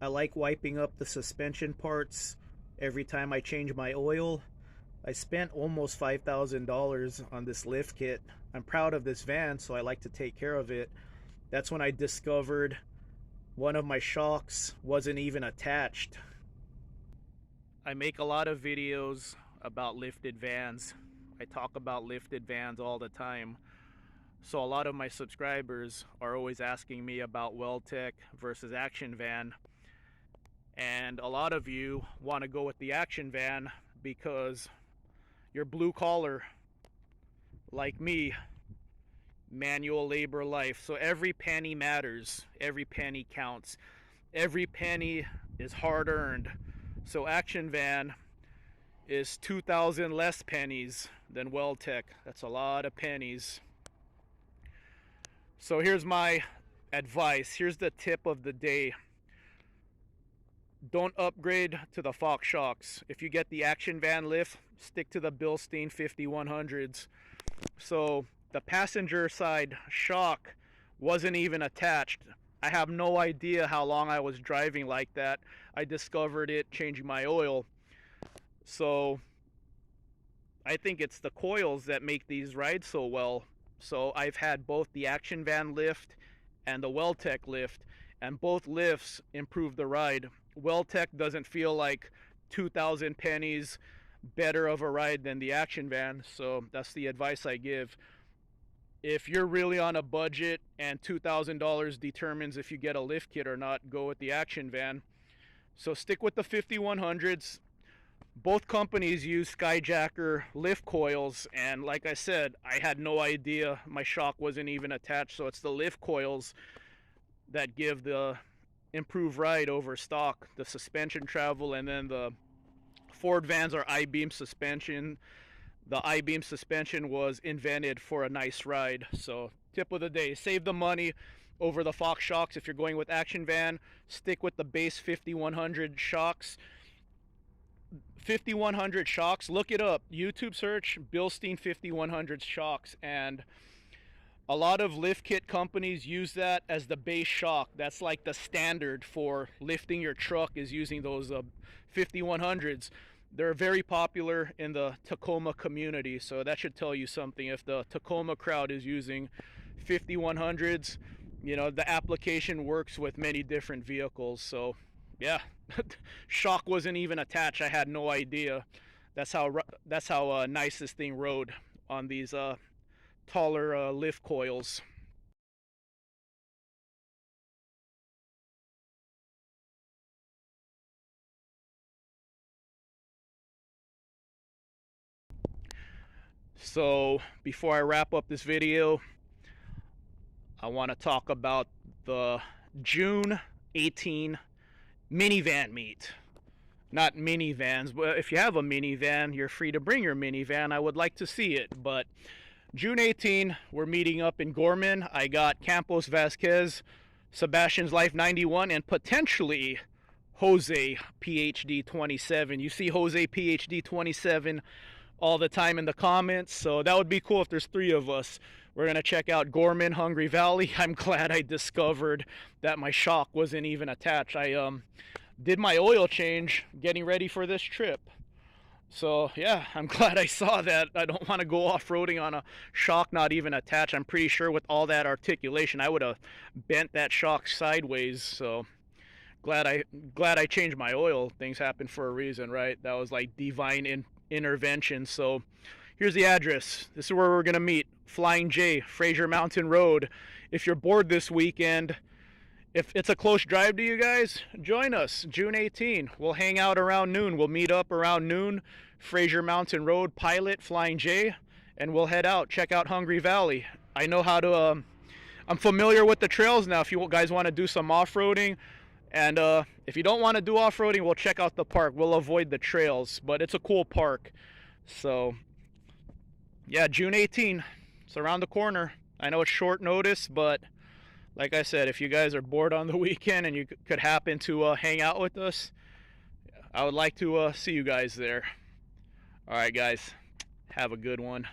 I like wiping up the suspension parts every time I change my oil. I spent almost $5,000 on this lift kit. I'm proud of this van, so I like to take care of it. That's when I discovered one of my shocks wasn't even attached. I make a lot of videos about lifted vans. I talk about lifted vans all the time. So a lot of my subscribers are always asking me about Weldtech versus Action Van. And a lot of you want to go with the Action Van because you're blue collar like me, manual labor life. So every penny matters, every penny counts, every penny is hard earned. So Action Van is 2,000 less pennies than Weldtech. That's a lot of pennies. So here's my advice. Here's the tip of the day. Don't upgrade to the Fox shocks. If you get the Action Van lift, stick to the Bilstein 5100s. So the passenger side shock wasn't even attached. I have no idea how long I was driving like that. I discovered it changing my oil. So I think it's the coils that make these ride so well. So I've had both the Action Van lift and the Weldtech lift, and both lifts improve the ride. Weldtech doesn't feel like 2,000 pennies better of a ride than the Action Van, so that's the advice I give. If you're really on a budget and $2,000 determines if you get a lift kit or not, go with the Action Van. So stick with the 5100s. Both companies use Skyjacker lift coils, and like I said, I had no idea my shock wasn't even attached. So it's the lift coils that give the improved ride over stock, the suspension travel, and then the Ford vans are I-beam suspension. The I-beam suspension was invented for a nice ride. So tip of the day, save the money over the Fox shocks. If you're going with Action Van, stick with the base 5100 shocks. 5100 shocks, look it up, YouTube search Bilstein 5100 shocks, and a lot of lift kit companies use that as the base shock. That's like the standard for lifting your truck, is using those 5100s. They're very popular in the Tacoma community, so that should tell you something. If the Tacoma crowd is using 5100s, you know, the application works with many different vehicles. So yeah, shock wasn't even attached. I had no idea. That's how nice this thing rode on these taller lift coils. So before I wrap up this video, I want to talk about the June 18 minivan meet. Not minivans, but if you have a minivan, you're free to bring your minivan. I would like to see it. But June 18, we're meeting up in Gorman. I got Campos Vasquez, Sebastian's Life 91, and potentially Jose PhD 27. You see Jose PhD 27 all the time in the comments, so that would be cool if there's three of us. We're gonna check out Gorman, Hungry Valley. I'm glad I discovered that my shock wasn't even attached. I did my oil change getting ready for this trip. So yeah, I'm glad I saw that. I don't want to go off-roading on a shock not even attached. I'm pretty sure with all that articulation, I would have bent that shock sideways. So glad I changed my oil. Things happen for a reason, right? That was like divine intervention. So here's the address. This is where we're gonna meet. Flying J, Fraser Mountain Road. If you're bored this weekend, if it's a close drive to you guys, join us. June 18. We'll hang out around noon. We'll meet up around noon. Fraser Mountain Road, Pilot, Flying J, and we'll head out. Check out Hungry Valley. I know how to. I'm familiar with the trails now. If you guys want to do some off-roading, and if you don't want to do off-roading, we'll check out the park. We'll avoid the trails, but it's a cool park. So yeah, June 18. It's around the corner. I know it's short notice, but like I said, if you guys are bored on the weekend and you could happen to hang out with us, I would like to see you guys there. All right, guys, have a good one.